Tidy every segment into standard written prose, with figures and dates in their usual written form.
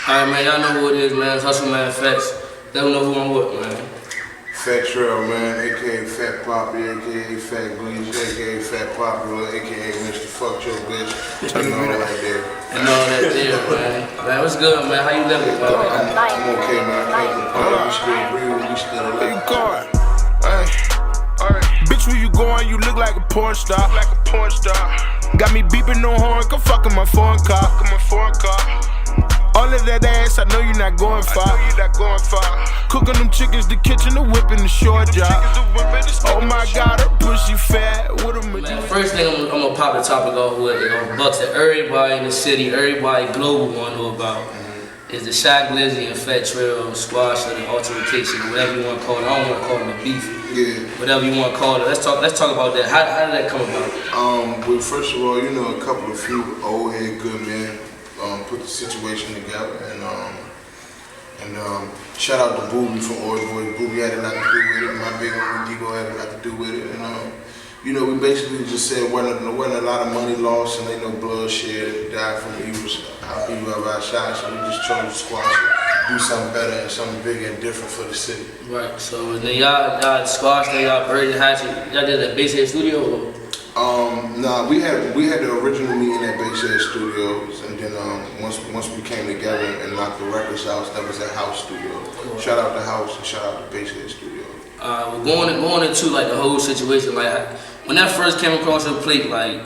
Alright, man, y'all know who it is, man. It's Hustlemanfatz. They don't know who I'm with, man. Fat Trel, man, aka Fat Poppy, aka Fat GLIZZY, aka Fat Popular, aka Mr. Fuck Your Bitch, and all that there. And all that there, man. Man, what's good, man? How you living, man? I'm okay, man. Can't complain. We still breathing, we still alive. Where you going? Alright. Bitch, where you going? You look like a porn star. Got me beeping no horn, come fucking my foreign car. All of that ass, I know you're not going far. Cooking them chickens, the kitchen, the whip, and the short job. Oh my God, her pussy fat. What a man, first thing I'm gonna pop the topic off with, bucks that everybody in the city, everybody global wanna know about. Is the shot GLIZZY and Fat Trel squash or the altercation, or whatever you wanna call it. I don't wanna call it a beef. Yeah. Whatever you wanna call it. Let's talk about that. How did that come about? Well, first of all, you know, a couple of few old head good men put the situation together, and shout out to Booby from Orange Boys. Booby had a lot to do with it. My big homie Debo had a lot to do with it, and you know, we basically just said wasn't a lot of money lost and ain't no blood shed died from evil of our shots, so we just chose to squash it, do something better and something bigger and different for the city. Right. So then y'all squashed it, y'all buried the hatchet. Y'all did it at Basehead Studio? Or? Nah, we had the original meeting at Basehead Studios, and then once we came together and knocked the records out, that was at House Studio. Cool. Shout out to House and shout out to Basehead Studio. We're going into like the whole situation, like when that first came across your plate, like,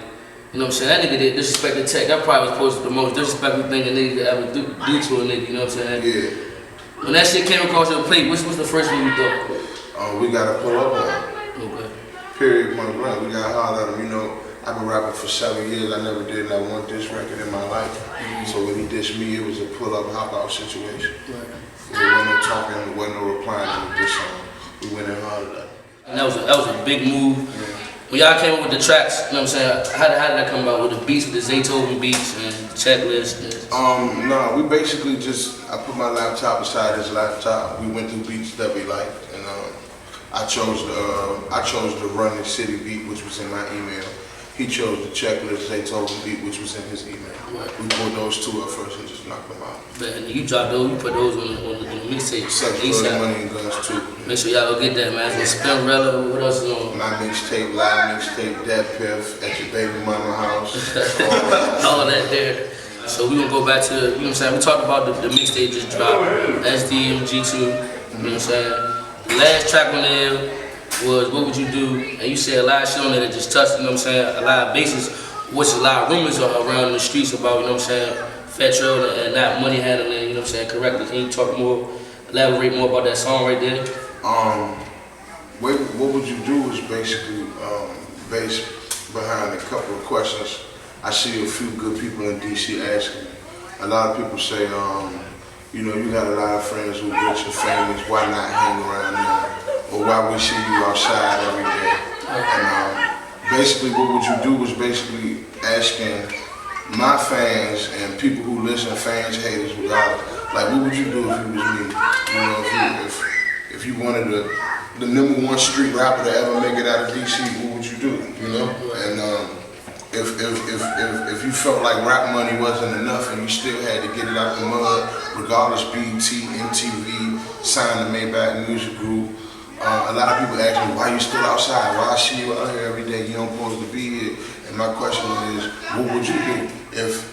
you know what I'm saying, that nigga did disrespect the tech. That probably was supposed to be the most disrespectful thing a nigga could ever do to a nigga, you know what I'm saying? Yeah. When that shit came across your plate, what's the first thing you thought? We gotta pull up on him. Okay. Period, point blank. We got hard at him. You know, I've been rapping for 7 years. I never did not one diss record in my life. So when he dissed me, it was a pull-up, hop-out situation. Right. There wasn't no talking, there wasn't no replying to the diss song. We went in hard at that. And that was a big move. Yeah. When y'all came up with the tracks, you know what I'm saying, how did that come about with the beats, with the Zaytoven beats and checklist? No, we basically just, I put my laptop beside his laptop. We went through beats that we liked, and I chose the Run the City beat, which was in my email. He chose the checklist Zaytoven beat, which was in his email. Right. We pulled those two up first and just knocked them out. And you dropped those, you put those on the mixtape. Sex, Blood, Money, and Guns too. Make sure y'all go get that, man. It's on Spinrella, what else is on? My mixtape, live mixtape, Dead Piff, at your baby mama house. All that there. So we gonna go back to, you know what I'm saying, we talked about the mixtape just dropped, Mmg'S, you know what I'm saying? The last track on there was What Would You Do? And you said a lot of shit on there that just touched, you know what I'm saying, a lot of bases, which a lot of rumors are around the streets about, you know what I'm saying, Fat Trel and not money handling, you know what I'm saying, correctly. Can you talk more, elaborate more about that song right there? What Would You Do is basically based behind a couple of questions I see a few good people in DC asking. A lot of people say, you know, you got a lot of friends who are rich and famous, why not hang around them? Or why we see you outside every day? And basically what Would You Do was basically asking my fans and people who listen, fans, haters, regardless, like what would you do if you was me? You know, if you wanted the #1 street rapper to ever make it out of DC, what would you do? You know? And if you felt like rap money wasn't enough and you still had to get it out the mud, regardless BET, MTV, signed the Maybach Music Group, a lot of people ask me, why you still outside? Why I see you out here every day? You don't supposed to be here. And my question is, what would you do if,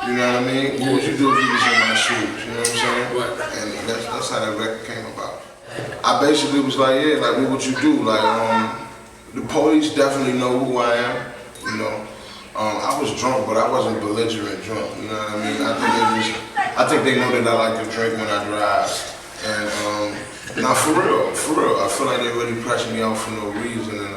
you know what I mean? What would you do if you was in my shoes? You know what I'm saying? Right. And that's how that record came about. I basically was like, yeah, like what would you do? Like, the police definitely know who I am, you know. I was drunk, but I wasn't belligerent drunk, you know what I mean? I think they know that I like to drink when I drive. And now for real, I feel like they really pressing me out for no reason. And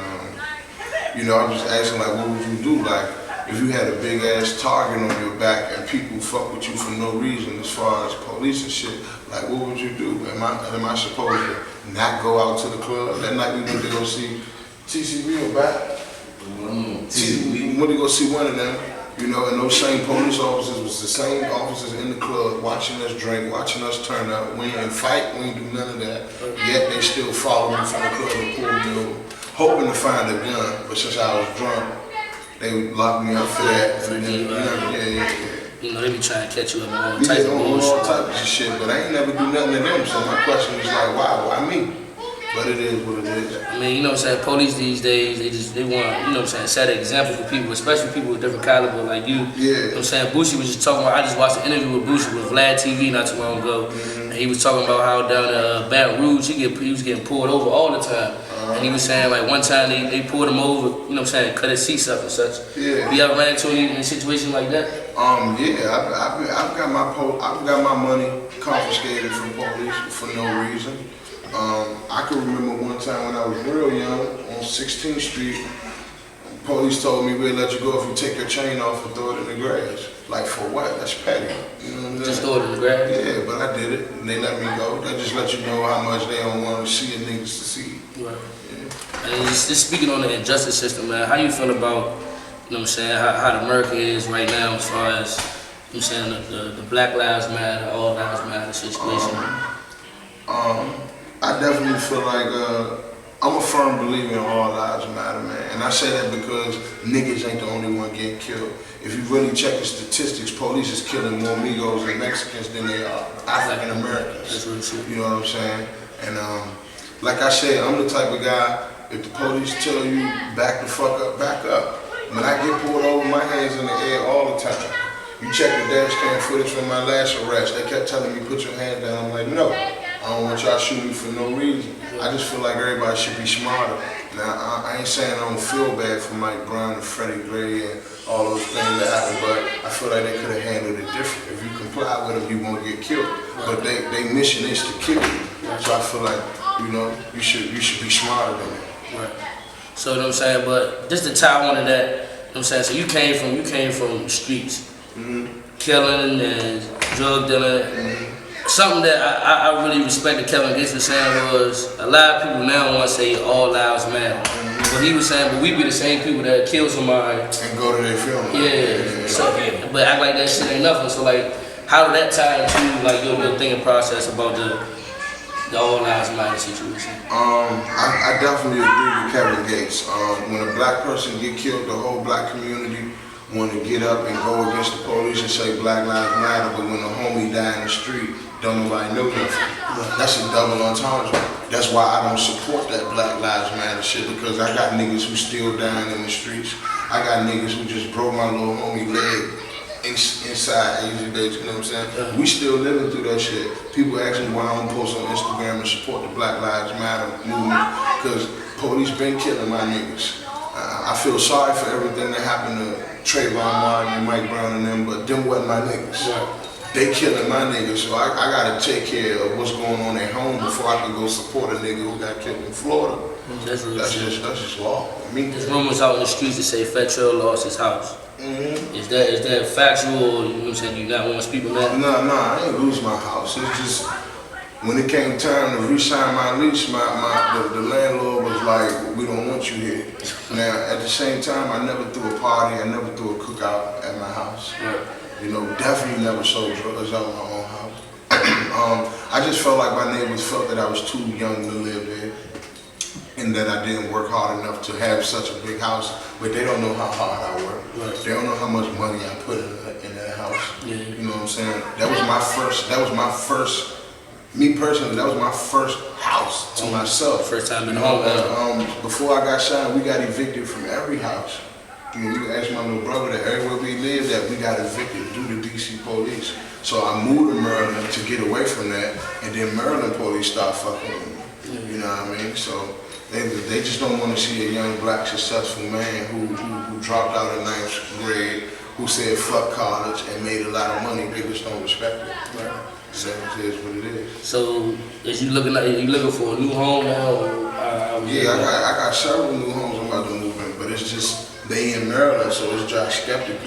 you know, I'm just asking like, what would you do? Like, if you had a big ass target on your back and people fuck with you for no reason, as far as police and shit, like what would you do? Am I supposed to not go out to the club? That night we went to go see TCB or back. We went to go see one of them, you know, and those same police officers was the same officers in the club watching us drink, watching us turn up. We ain't fight, we ain't do none of that. Yet they still follow me from the club and pull me over, hoping to find a gun. But since I was drunk, they locked me up for that. Yeah. you know, they be trying to catch you up on all Yeah, types of on all bullshit. types of shit, but I ain't never do nothing to them. So my question is like, why me? But it is what it is. I mean, you know what I'm saying, police these days, they want, you know what I'm saying, set an example for people, especially people with different caliber like you. Yeah. You know what I'm saying, Boosie was just talking about, I just watched an interview with Boosie with Vlad TV not too long ago, and he was talking about how down at Baton Rouge, he was getting pulled over all the time. And he was saying like one time they pulled him over, you know what I'm saying, cut his seats up and such. Yeah. You ever ran into any in a situation like that? Yeah, I've got my money confiscated from police for no reason. I can remember one time when I was real young on 16th Street, police told me we'll let you go if you take your chain off and throw it in the grass. Like for what? That's petty. You know what I'm saying? Just throw it in the grass? Yeah, but I did it and they let me go. They just let you know how much they don't want to see a niggas to see. Right. Yeah. And just speaking on the injustice system, man, how you feel about, you know what I'm saying, how America is right now as far as, you know what I'm saying, the Black Lives Matter, All Lives Matter situation? I definitely feel like I'm a firm believer in all lives matter, man. And I say that because niggas ain't the only one getting killed. If you really check the statistics, police is killing more Mmg'S and Mexicans than they are African Americans. That's really true. You know what I'm saying? And like I said, I'm the type of guy, if the police tell you back the fuck up, back up. When I get pulled over, my hands in the air all the time. You check the dash cam footage from my last arrest, they kept telling me put your hand down. I'm like, no. I don't want y'all shooting me for no reason. I just feel like everybody should be smarter. Now, I ain't saying I don't feel bad for Mike Brown and Freddie Gray and all those things that happened, but I feel like they could have handled it different. If you comply with them, you won't get killed. But their mission is to kill you. So I feel like, you know, you should be smarter than that. Right. So you know what I'm saying, but just to tie on to that, you know what I'm saying, so you came from the streets, killing and drug dealing. Something that I really respected Kevin Gates was saying was, a lot of people now want to say all lives matter. But he was saying, but we be the same people that kill somebody and go to their funeral. Yeah. So, but act like that shit ain't nothing. So like, how did that tie into like your thinking process about the all lives matter situation? I definitely agree with Kevin Gates. When a black person get killed, the whole black community want to get up and go against the police and say Black Lives Matter, but when a homie die in the street, don't nobody know nothing. That's a double entendre. That's why I don't support that Black Lives Matter shit, because I got niggas who still dying in the streets. I got niggas who just broke my little homie leg inside EAZYFILMZ, you know what I'm saying? We still living through that shit. People ask me why I don't post on Instagram and support the Black Lives Matter movement, because police been killing my niggas. I feel sorry for everything that happened to Trayvon Martin and Mike Brown and them, but them wasn't my niggas. Right. They killing my niggas, so I gotta take care of what's going on at home before I can go support a nigga who got killed in Florida. That's just law. I mean, there's rumors out in the streets that say Trel lost his house. Is that factual, or you know what I'm saying, you not want to speak on that? No, I ain't lose my house. It's just, when it came time to re-sign my lease, the landlord was like, we don't want you here. Now, at the same time, I never threw a party, I never threw a cookout at my house. Right. You know, definitely never sold drugs out of my own house. I just felt like my neighbors felt that I was too young to live there, and that I didn't work hard enough to have such a big house. But they don't know how hard I work. Right. They don't know how much money I put in that house. Yeah. You know what I'm saying? That was my first, me personally, that was my first house to myself. First time in the home. Before I got shot, we got evicted from every house. You know, you ask my little brother that everywhere we lived at, we got evicted due to DC police. So I moved to Maryland to get away from that, and then Maryland police start fucking with me. You know what I mean? So they just don't want to see a young black successful man who dropped out of 9th grade, who said fuck college and made a lot of money. They just don't respect it. Right. So it is what it is. So is you looking for a new home now? Yeah, I got several new homes I'm about to move in, but it's just, they in Maryland, so it's Josh skeptical.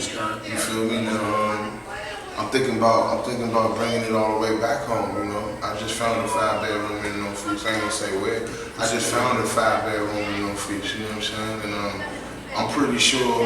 You feel me? Now, I'm thinking about bringing it all the way back home. You know, I just found a 5-bedroom in Northeast. I ain't gonna say where. I just found a 5-bedroom in Northeast. You know what I'm saying? And I'm pretty sure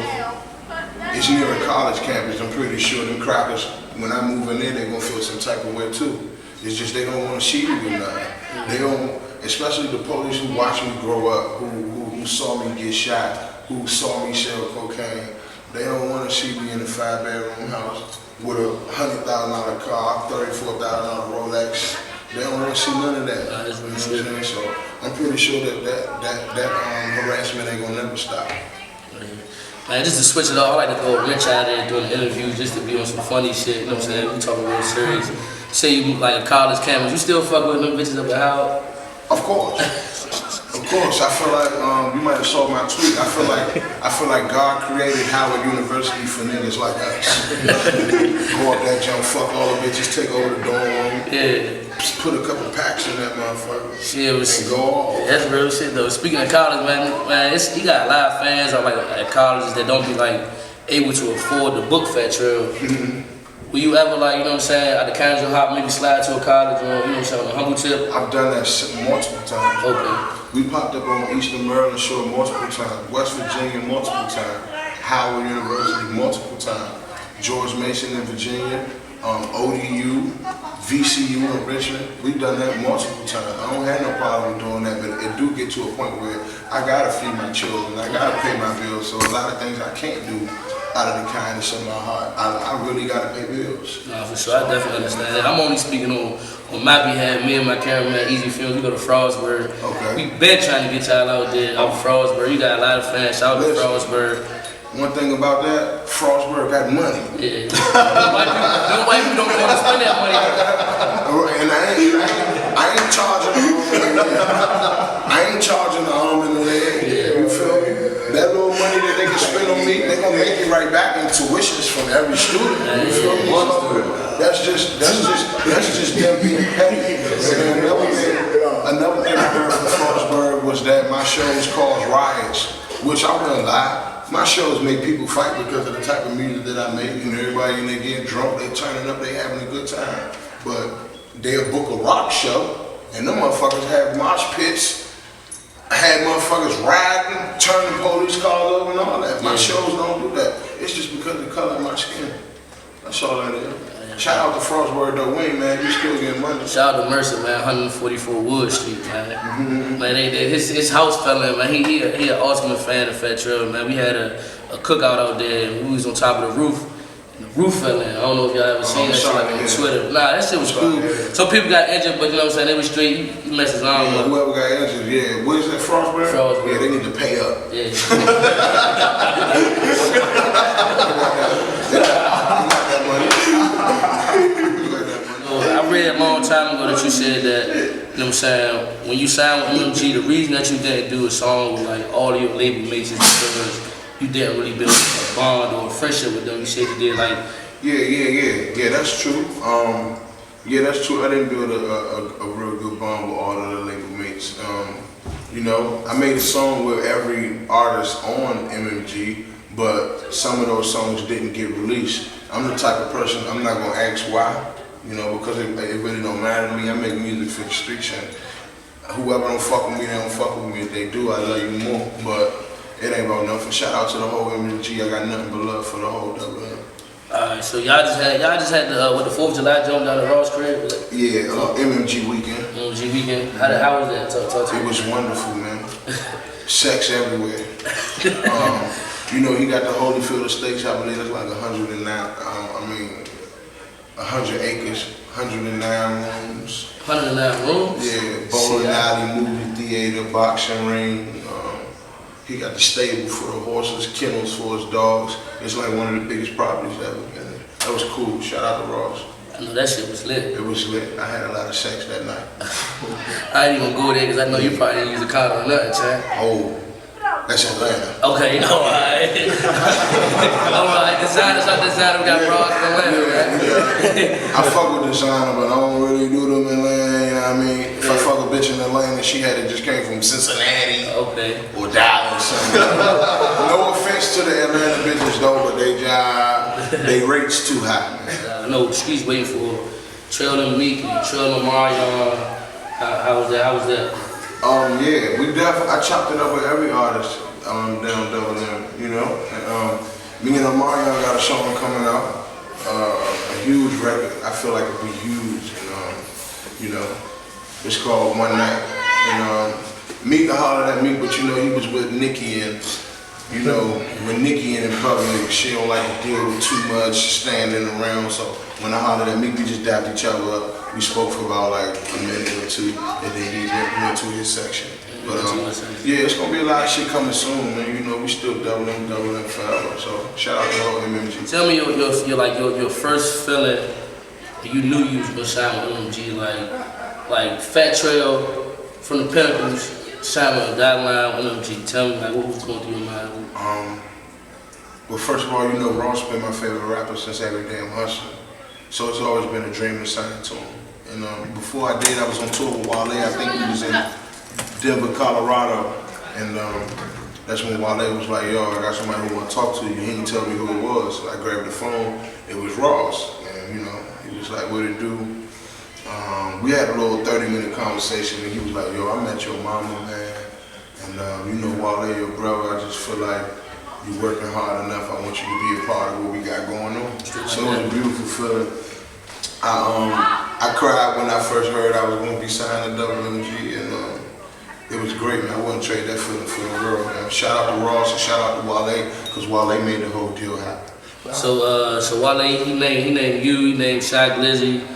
it's near a college campus. I'm pretty sure them crackers, when I move in there, they're gonna feel some type of way too. It's just they don't want to see me do nothing. They don't, especially the police who watched me grow up, who saw me get shot, who saw me sell cocaine. They don't want to see me in a 5-bedroom house. with a $100,000 car, $34,000 Rolex. They don't want to see none of that. That's you know what I'm saying? So I'm pretty sure that harassment ain't gonna never stop. Man, just to switch it up, I like to go rich out there doing the interviews just to be on some funny shit. You know what I'm saying? We talking real serious. Say you like a college campus, you still fuck with them bitches up at Howard? Of course. Of course. I feel like you might have saw my tweet. I feel like God created Howard University for niggas like us. Go up that jump, fuck all the bitches, take over the dorm. Yeah. Put a couple packs in that motherfucker. Shit, and go off. That's real shit though. Speaking of college, man, you got a lot of fans at colleges that don't be like able to afford the book fat Trel. Will you ever like, you know what I'm saying, at the casual hop, maybe slide to a college or, you know what I'm saying, on a humble tip? I've done that multiple times. Okay. We popped up on Eastern Maryland Shore multiple times, West Virginia multiple times, Howard University multiple times, George Mason in Virginia, ODU, VCU in Richmond. We've done that multiple times. I don't have no problem doing that, but it do get to a point where I gotta feed my children, I gotta pay my bills, so a lot of things I can't do out of the kindness of my heart. I really gotta pay bills. Nah, for sure, I definitely understand that. I'm only speaking on my behalf. Me and my cameraman, EAZYFILMZ, we go to Frostburg. Okay. We been trying to get y'all out there, out of Frostburg. You got a lot of fans, shout out to Frostburg. One thing about that, Frostburg got money. Yeah. Them white people don't want to spend that money. And I ain't charging the arm and the leg. You feel me? That little money that they can spend on me, they gonna make it right back in tuitions from every student. You feel me? That's just them being petty. Another thing I heard from Frostburg was that my shows cause riots, which I wouldn't lie. My shows make people fight because of the type of music that I make, and everybody in there getting drunk, they turning up, they having a good time. But they'll book a rock show, and them motherfuckers have mosh pits, had motherfuckers riding, turning police cars over and all that. My shows don't do that. It's just because of the color of my skin. That's all that is. Shout out to Frostburg though, Wayne, man, you still getting money. Shout out to Mercer, man, 144 Wood Street, man. Man, his house fella, man, he an ultimate fan of Fat Trel, man. We had a cookout out there, and we was on top of the roof. The roof fell in. I don't know if y'all ever seen that shit like on Twitter. Nah, that shit was cool. Some people got injured, but you know what I'm saying, they was straight. He messed his arm up. Whoever got injured, yeah. What is that, Frostburg? Frostburg. Yeah, they need to pay up. Yeah. I read a long time ago that you said that, you know what I'm saying, when you signed with Mmg'S, the reason that you didn't do a song with like all of your label mates is because you didn't really build a bond or a friendship with them. You said you did like... Yeah, that's true. Yeah, that's true. I didn't build a real good bond with all of the label mates. You know, I made a song with every artist on Mmg'S, but some of those songs didn't get released. I'm the type of person, I'm not gonna ask why, you know, because it really don't matter to me. I make music for the streets, and whoever don't fuck with me, they don't fuck with me. If they do, I love you more, but it ain't about nothing. Shout out to the whole Mmg'S. I got nothing but love for the whole WM. Alright, so y'all just had the with the 4th of July jump down to Ross crib? Yeah, Mmg'S weekend. Mmg'S weekend. How was that? Talk to me. It was wonderful, man. Sex everywhere. You know, he got the Holyfield Estates. I believe it's like 100 acres, 109 rooms. 109 rooms? Yeah, bowling alley, movie theater, boxing ring. He got the stable for the horses, kennels for his dogs. It's like one of the biggest properties ever. And that was cool. Shout out to Ross. I know that shit was lit. It was lit. I had a lot of sex that night. I ain't even go there because I know you probably didn't use a condom or nothing, Chad. Oh. That's Atlanta. Okay, alright. Alright, designers are designers, we got Ross in Atlanta, right? I fuck with designer, but I don't really do them in Atlanta, you know what I mean? If I fuck a bitch in Atlanta, she just came from Cincinnati. Okay. Or Dallas or something. No offense to the Atlanta bitches though, but they rates too high, man. I know the streets waiting for Trel and Meek, Trel and Marion. How was that? Yeah, I chopped it up with every artist down WM, you know. And, me and Omarion got a song coming out, a huge record. I feel like it'll be huge, and you know, it's called One Night. And Meek hollered at me, but you know, he was with Nicki and You know, when Nikki in public, she don't like to deal with too much standing around. So when I hollered at Mick, we just dapped each other up. We spoke for about like a minute or two, and then he went to his section. But yeah, it's gonna be a lot of shit coming soon, man. You know, we still doubling forever. So shout out to all MMG. Tell me your first feeling. You knew you was gonna shine with MMG, like Fat Trel from the Pinnacles. Shine on the dotted line with MMG. Tell me, like, what was going through your mind? Well, first of all, you know, Ross been my favorite rapper since every damn hustler. So it's always been a dream to sign to him. And before I did, I was on tour with Wale. I think he was in Denver, Colorado. And that's when Wale was like, yo, I got somebody who want to talk to you. He didn't tell me who it was. So I grabbed the phone. It was Ross. And, you know, he was like, what it do? We had a little 30-minute conversation, and he was like, yo, I met your mama, man, and you know, Wale, your brother, I just feel like you're working hard enough. I want you to be a part of what we got going on. So it was a beautiful feeling. I cried when I first heard I was going to be signed to WMG, and it was great, man. I wouldn't trade that feeling for the world, man. Shout out to Ross and shout out to Wale, because Wale made the whole deal happen. So Wale, he named you, he named Shy GLIZZY.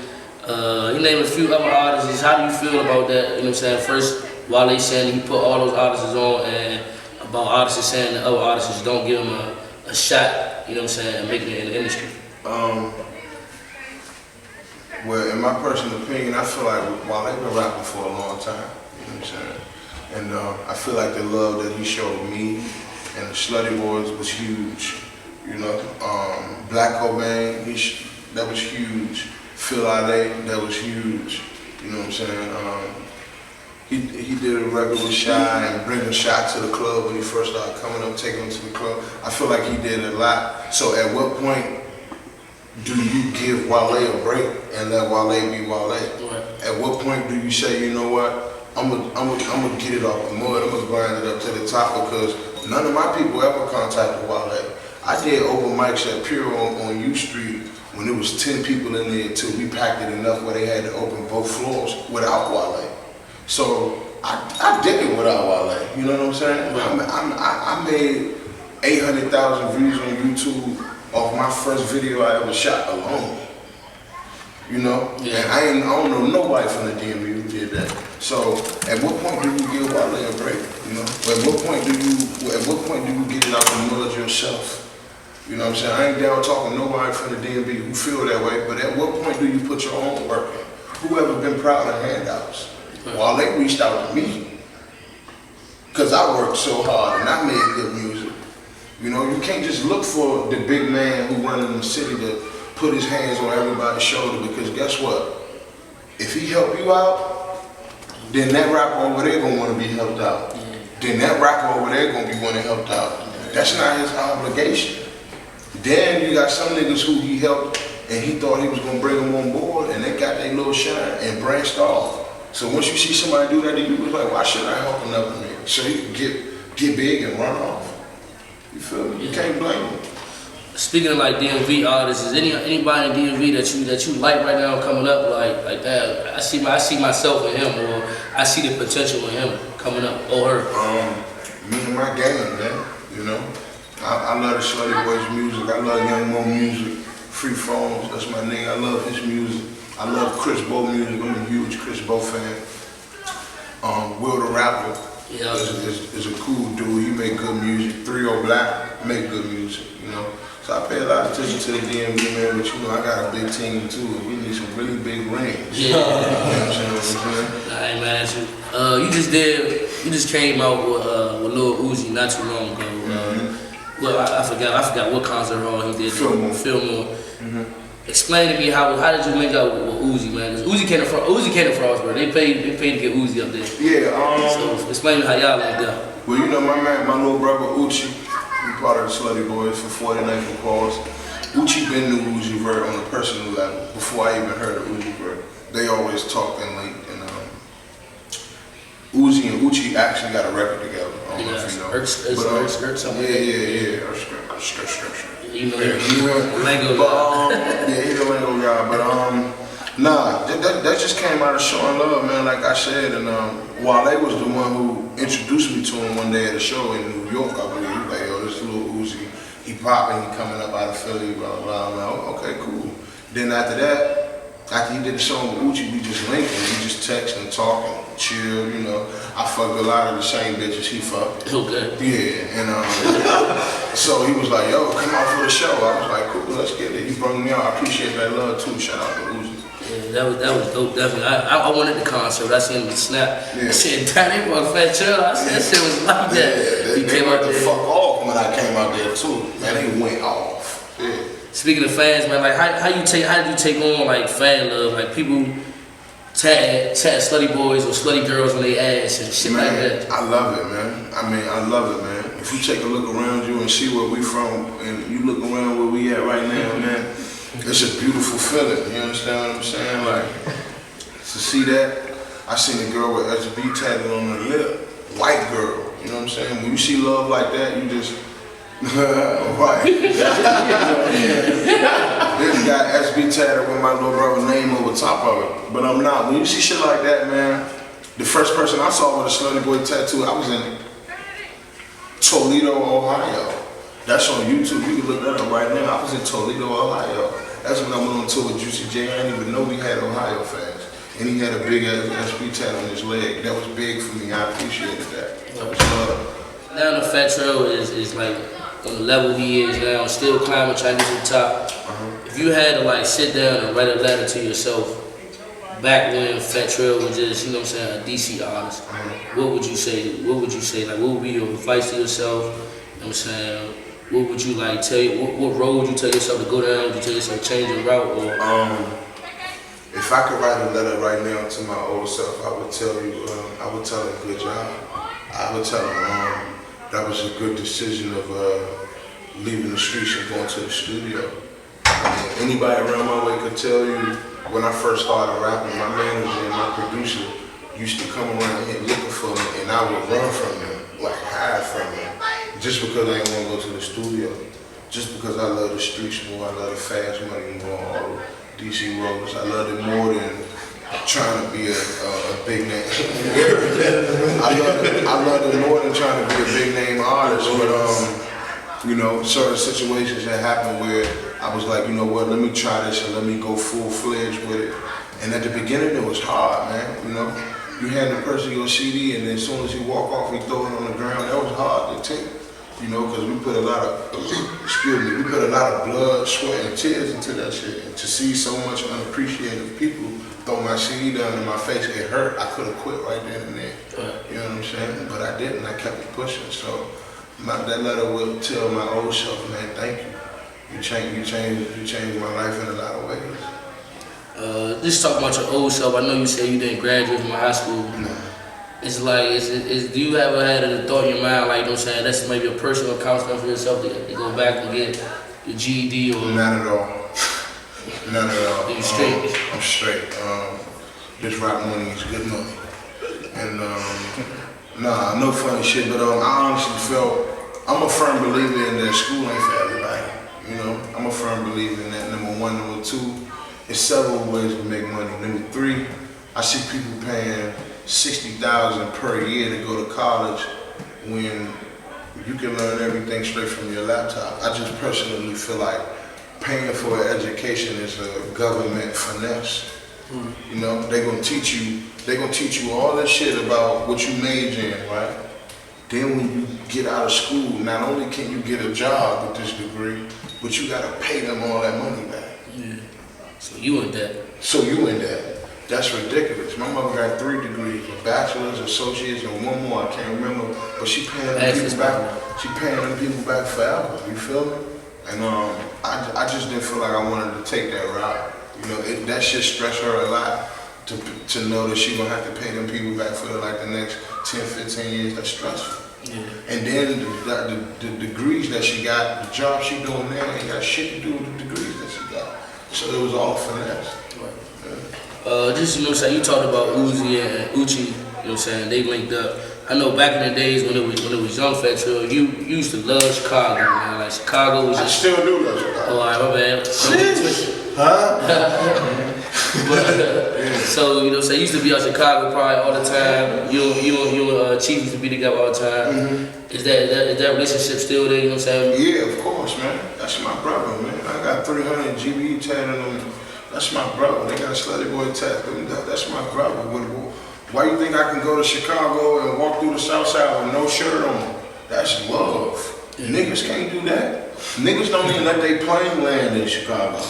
He named a few other artists. How do you feel about that? You know what I'm saying? First, Wale saying he put all those artists on, and about artists saying that other artists don't give him a shot, you know what I'm saying, and making it in the industry. Well, in my personal opinion, I feel like Wale been rapping for a long time, you know what I'm saying? And I feel like the love that he showed me and the Slutty Boys was huge, you know? Black Cobain, that was huge. Phil Ale, that was huge, you know what I'm saying? He did a record with Shy and bringing Shy to the club when he first started coming up, taking him to the club. I feel like he did a lot. So at what point do you give Wale a break and let Wale be Wale? Right. At what point do you say, you know what, I'm gonna get it off the mud, I'm gonna grind it up to the top, because none of my people ever contacted Wale. I did open mics at Pure on U Street when there was 10 people in there till we packed it enough where they had to open both floors without Wale. So I did it without Wale, you know what I'm saying? I made 800,000 views on YouTube off my first video I ever shot alone, you know? Yeah. And I don't know nobody from the DMV who did that. So at what point do you give Wale a break, you know? At what point do you get it out the mud yourself? You know what I'm saying? I ain't down talking nobody from the DMV who feel that way, but at what point do you put your own work in? Who ever been proud of handouts? Well, they reached out to me, because I worked so hard and I made good music. You know, you can't just look for the big man who running the city to put his hands on everybody's shoulder, because guess what? If he help you out, then that rapper over there gonna want to be helped out. Then that rapper over there gonna be wanting helped out. That's not his obligation. Then you got some niggas who he helped and he thought he was gonna bring them on board, and they got their little shine and branched off. So once you see somebody do that to you, it's like, why should I help another nigga? So he can get big and run off. You feel me? You can't blame him. Speaking of like DMV artists, is anybody in DMV that you like right now coming up like that? I see myself in him, or I see the potential in him coming up, or her. Me and my gang, man. You know, I love the Slutty Boys music. I love Young Mo music. Free Phones, that's my nigga. I love his music. I love Chris Bo music. I'm a huge Chris Bo fan. Will the Rapper is a cool dude. He make good music. 3-0 Black make good music, you know. So I pay a lot of attention to the DMV, man, but you know I got a big team too. We need some really big rings. Yeah. You know what I'm saying? I ain't mad at you. You just came out with Lil Uzi not too long ago. Well, I forgot what concert hall he did. Fillmore. Explain to me how did you link up with Uzi, man? Cause Uzi came to Frostburg. They paid to get Uzi up there. Yeah. So explain to me how y'all linked up. Well, you know my little brother Uchi, he part of the Slutty Boys for 49 for Pause. Uchi been to Uzi Vert on a personal level before I even heard of Uzi Vert. They always talked and linked, and Uzi and Uchi actually got a record together. I don't know if you know. Something. Yeah. You know, Lego guy. Yeah, he's a Lego guy. But nah, that just came out of showing love, man. Like I said, and Wale was the one who introduced me to him one day at a show in New York. I believe, like, yo, popping, he coming up out of Philly, blah, blah, I'm like, oh, okay, cool. Then after that, after he did the song with Uchi, we just linked and we just text and talk and chill, you know. I fucked a lot of the same bitches he fucked. Okay. Yeah, and so he was like, yo, come out for the show. I was like, cool, let's get it. He brought me out. I appreciate that love too. Shout out to Uzi. Yeah, that was dope, definitely. I wanted the concert. I seen him snap. Yeah. I said, damn, they brought Fat Trel. I said, that shit was like that. Yeah, he they came out went the there. fuck off when I came out there too. Man, they went off. Yeah. Speaking of fans, man, like how did you take on like fan love? Like people tag slutty boys or slutty girls on their ass and shit man, like that. I love it, man. I mean, I love it, man. If you take a look around you and see where we from, and you look around where we at right now, man, it's a beautiful feeling. You understand what I'm saying? Like, to see that, I seen a girl with SB tatted on her lip, white girl. You know what I'm saying? When you see love like that, you just right. This got SB tatted with my little brother's name over top of it, but I'm not. When you see shit like that, man, the first person I saw with a slutty boy tattoo, I was in Toledo, Ohio. That's on YouTube. You can look that up right now. I was in Toledo, Ohio. That's when I went on tour with Juicy J. I didn't even know we had Ohio fans. And he had a big ass SB tat on his leg. That was big for me. I appreciated that. That was love. Now the Fat Trel is like on the level he is now, still climbing, trying to get to the top. If you had to like sit down and write a letter to yourself back when Fat Trel was just, you know what I'm saying, a DC artist, what would you say? What would you say? Like, what would be your advice to yourself? You know what I'm saying? What would you like tell you? What road would you tell yourself to go down? Would you tell yourself to change your route? Or if I could write a letter right now to my old self, I would tell you, I would tell him good job. I would tell him that was a good decision of leaving the streets and going to the studio. I mean, anybody around my way could tell you when I first started rapping, my manager and my producer used to come around here looking for me, and I would run from them, like hide from them, just because I didn't want to go to the studio. Just because I love the streets more, I love the fast money more, all the DC rollers. I love it more than trying to be a big name. I love it more than trying to be a big name artist, but you know, certain situations that happened where I was like, you know what, let me try this and let me go full-fledged with it. And at the beginning it was hard, man, you know. You hand the person your CD and then as soon as you walk off, you throw it on the ground. That was hard to take, you know, because we put a lot of, we put a lot of blood, sweat, and tears into that shit. And to see so much unappreciative people throw my CD down in my face, it hurt. I could have quit right then and there. You know what I'm saying? But I didn't. I kept it pushing. So that letter will tell my old self, man, thank you. You changed my life in a lot of ways. Just talk about your old self. I know you said you didn't graduate from high school. Nah. It's like, do you ever had a thought in your mind, like, you know what I'm saying, that's maybe a personal accomplishment for yourself to go back and get your GED or? Not at all. Not at all. You straight? I'm straight. This rap money is good money. And nah, no funny shit, but I honestly felt, I'm a firm believer in that school ain't for everybody. You know, I'm a firm believer in that, number one. Number two, it's several ways to make money. Number three, I see people paying $60,000 per year to go to college when you can learn everything straight from your laptop. I just personally feel like paying for an education is a government finesse. You know, they're gonna teach you all that shit about what you major in, right? Then when you get out of school, not only can you get a job with this degree, but you gotta pay them all that money back. Yeah. So you in debt. That's ridiculous. My mother got 3 degrees, a bachelor's, associates, and one more, I can't remember. But she paying them people back. She paying them people back forever, you feel me? And I just didn't feel like I wanted to take that route. You know, that shit stressed her a lot to know that she gonna have to pay them people back for like the next 10, 15 years. That's stressful. Yeah. And then the degrees that she got, the job she doing now, ain't got shit to do with the degrees that she got. So it was all finesse. Right. Yeah. Just, you know what I'm saying, you talked about Uzi and Uchi, you know what I'm saying, they linked up. I know back in the days when it was young Fat Trel, you used to love Chicago, man. Like Chicago was just... I still do love Chicago. Oh, all right, my bad. Huh? But, so, you know, so you used to be out Chicago probably all the time. You and Chief used to be together all the time. Is that relationship still there, you know what I'm saying? Yeah, of course, man. That's my brother, man. I got 300 GBE tatted on them. That's my brother. They got a Slutty Boy tattoo. That's my brother. Why you think I can go to Chicago and walk through the South Side with no shirt on? That's love. Niggas can't do that. Niggas don't even let their plane land in Chicago.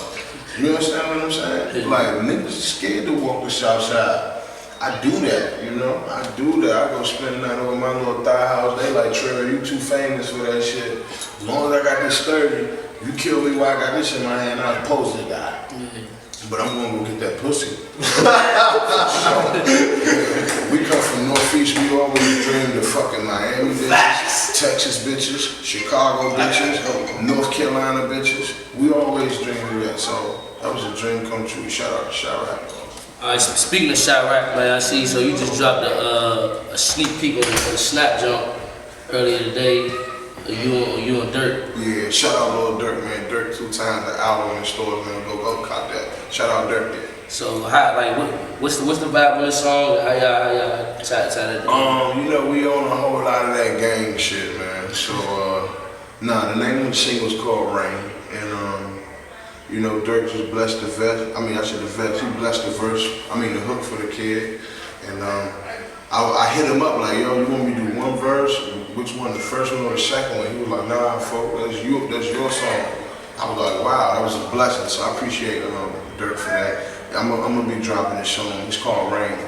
You understand what I'm saying? Like, niggas scared to walk the South Side. I do that, you know? I do that. I go spend the night over my little thigh house. They like, Trel, you too famous for that shit. As long as I got this 30, you kill me while I got this in my hand, I'll pose to die. But I'm gonna go get that pussy. We come from Northeast, we always dreamed of fucking Miami bitches, Texas bitches, Chicago bitches, North Carolina bitches. We always dreamed of that, so that was a dream come true. Shout out to Chirac. Alright, so speaking of Chirac, man, I see, so you just dropped a sneak peek of the Snap Jump earlier today. You and Dirk. Yeah, shout out Lil Dirk, man. Dirk 2 times the album in stores, man. Go cop that. Shout out Dirk. So how, like, what's the vibe on this song? How y'all tie that? You know, we own a whole lot of that gang shit, man. So the name of the single is called Rain, and you know, Dirk just blessed the vet. I mean, I said the vet. He blessed the verse. I mean, the hook for the kid, and I hit him up like, yo, you want me to do one verse? Which one, the first one or the second one? He was like, nah, folk, that's your song. I was like, wow, that was a blessing. So I appreciate Dirk for that. I'm gonna be dropping this song. It's called Rain.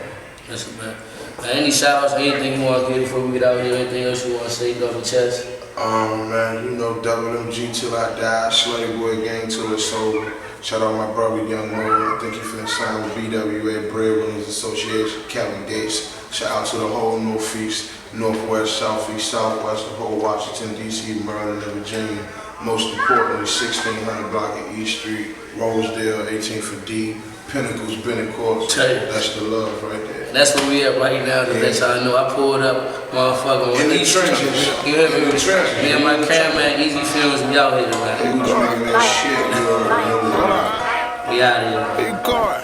Listen, man. Any shout outs, anything you want to give before we get out here? Anything else you want to say off your chest? Man, you know, Mmg'S till I die, Slutty Boy gang till it's over. Shout out my brother Young Mo. I think he finna sign with BWA Breadwinners Association, Kevin Gates. Shout out to the whole Northeast, Northwest, Southeast, Southwest, the whole Washington, D.C., Maryland, and Virginia. Most importantly, 1600 block of East Street, Rosedale, 18th for D, Pinnacles, Bennecourt. That's the love right there. And that's where we at right now. To let y'all know, I pulled up, motherfucker. In the trenches. You hear me? In the trenches. Me and my cameraman, EAZYFILMZ, we out here, man. We drinking that shit. You already know. We out here. Big car.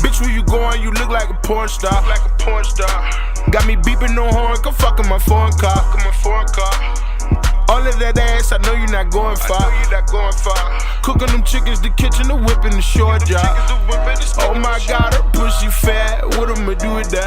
Bitch, where you going? You look like a porn star. Got me beeping no horn. Come fucking my foreign car. All of that ass, I know you're not going far. Cooking them chickens, the kitchen, the whip, and the short job. Oh my God, her pussy fat. What am I do with that?